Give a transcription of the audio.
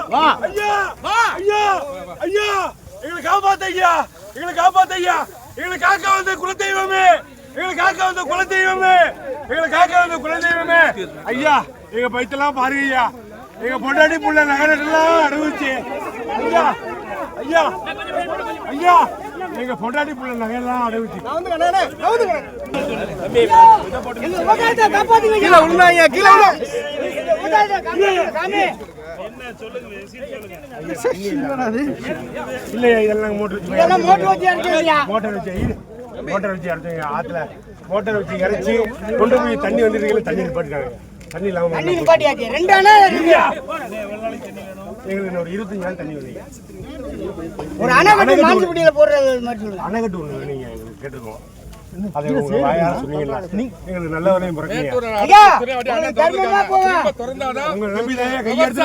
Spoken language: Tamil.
ஐயா ஐயா ஐயா எங்களை காப்பாத்த ஐயா, எங்களை காப்பாத்த ஐயா, எங்களை காக்க வந்த குலதெய்வமே, எங்களை காக்க வந்த குலதெய்வமே, எங்களை காக்க வந்த குலதெய்வமே ஐயா. எங்க பைத்தெல்லாம் பாருங்க ஐயா, எங்க பொண்டாட்டி புள்ள நகரெல்லாம் அனுபவிச்சு ஐயா ஐயா ஐயா, எங்க பொண்டாட்டி புள்ள நகையெல்லாம் அனுபவிச்சு இல்லையா, இதெல்லாம் மோட்டர் வச்சு இறச்சுங்க ஆத்துல, மோட்டர் வச்சு இறச்சி கொண்டு போய் தண்ணி வந்துருக்கீங்க, தண்ணி நிப்பாட்டிட்டாங்க. தண்ணி இல்லாம எங்களுக்கு ஒரு 25 நாள் தண்ணி வந்தீங்க. ஒரு அணைக்கட்டு ஒண்ணு நீங்க கேட்டிருக்கோம், அதை உங்க வாயார சொன்னீங்களா? எங்களுக்கு நல்ல வரையும் பிறக்கீங்க. உங்களை நம்பிதான் கையெடுத்து